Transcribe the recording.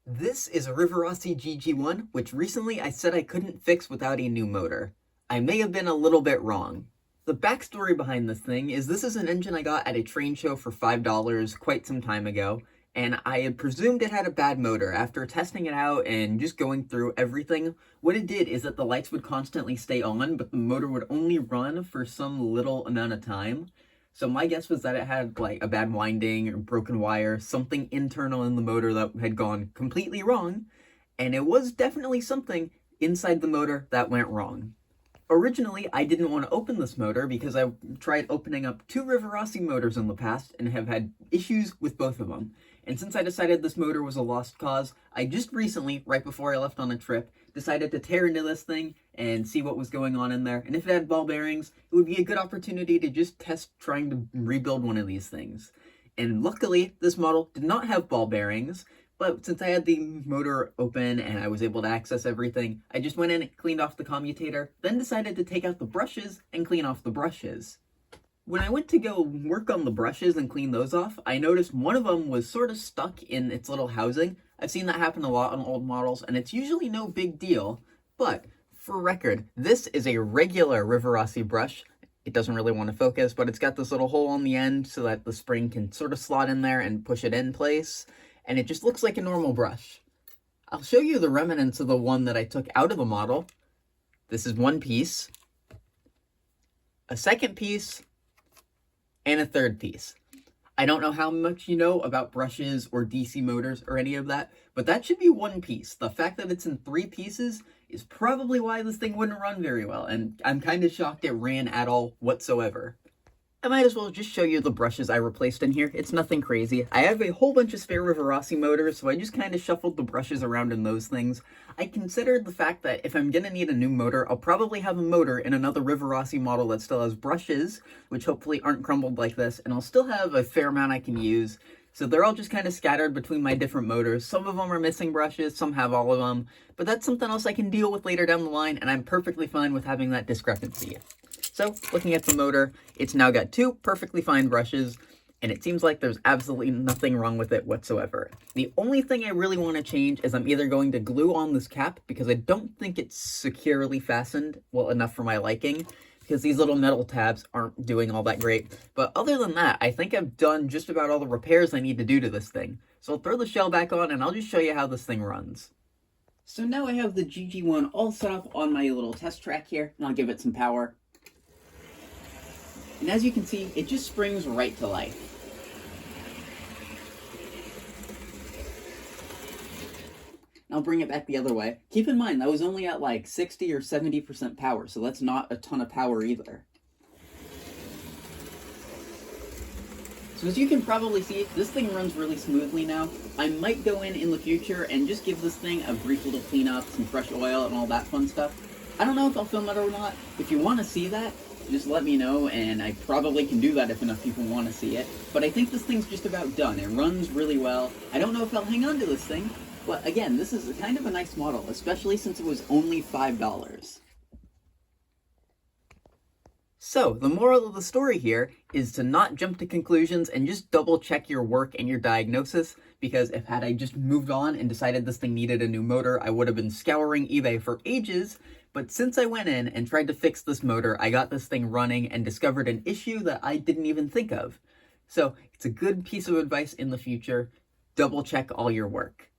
This is a Rivarossi GG1, which recently I said I couldn't fix without a new motor. I may have been a little bit wrong. The backstory behind this is an engine I got at a train show for $5 quite some time ago, and I had presumed it had a bad motor. After testing it out and just going through everything, what it did is that the lights would constantly stay on, but the motor would only run for some little amount of time. So my guess was that it had like a bad winding or broken wire, something internal in the motor that had gone completely wrong, and it was definitely something inside the motor that went wrong. Originally, I didn't want to open this motor because I tried opening up two Rivarossi motors in the past and have had issues with both of them. And since I decided this motor was a lost cause, I just recently, right before I left on a trip, decided to tear into this thing and see what was going on in there. And if it had ball bearings, it would be a good opportunity to just test trying to rebuild one of these things. And luckily, this model did not have ball bearings, but since I had the motor open and I was able to access everything, I just went in and cleaned off the commutator, then decided to take out the brushes and clean off the brushes. When I went to go work on the brushes and clean those off, I noticed one of them was sort of stuck in its little housing. I've seen that happen a lot on old models, and it's usually no big deal, but for record, this is a regular Rivarossi brush. It doesn't really want to focus, but it's got this little hole on the end so that the spring can sort of slot in there and push it in place, and it just looks like a normal brush. I'll show you the remnants of the one that I took out of the model. This is one piece, a second piece, and a third piece. I don't know how much you know about brushes or DC motors or any of that, but that should be one piece. The fact that it's in three pieces is probably why this thing wouldn't run very well, and I'm kind of shocked it ran at all whatsoever. I might as well just show you the brushes I replaced in here. It's nothing crazy. I have a whole bunch of spare Rivarossi motors, so I just kind of shuffled the brushes around in those things. I considered the fact that if I'm going to need a new motor, I'll probably have a motor in another Rivarossi model that still has brushes, which hopefully aren't crumbled like this, and I'll still have a fair amount I can use. So they're all just kind of scattered between my different motors. Some of them are missing brushes, some have all of them, but that's something else I can deal with later down the line, and I'm perfectly fine with having that discrepancy. So, looking at the motor, it's now got two perfectly fine brushes, and it seems like there's absolutely nothing wrong with it whatsoever. The only thing I really want to change is I'm either going to glue on this cap, because I don't think it's securely fastened well enough for my liking, because these little metal tabs aren't doing all that great. But other than that, I think I've done just about all the repairs I need to do to this thing. So I'll throw the shell back on, and I'll just show you how this thing runs. So now I have the GG1 all set up on my little test track here, and I'll give it some power. And as you can see, it just springs right to life. I'll bring it back the other way. Keep in mind, that was only at like 60 or 70% power, so that's not a ton of power either. So as you can probably see, this thing runs really smoothly now. I might go in the future and just give this thing a brief little cleanup, some fresh oil, and all that fun stuff. I don't know if I'll film it or not. If you want to see that, just let me know, and I probably can do that if enough people want to see it. But I think this thing's just about done. It runs really well. I don't know if I'll hang on to this thing, but again, this is kind of a nice model, especially since it was only $5. So, the moral of the story here is to not jump to conclusions and just double check your work and your diagnosis, because if had I just moved on and decided this thing needed a new motor, I would have been scouring eBay for ages. But since I went in and tried to fix this motor, I got this thing running and discovered an issue that I didn't even think of. So, it's a good piece of advice in the future. Double check all your work.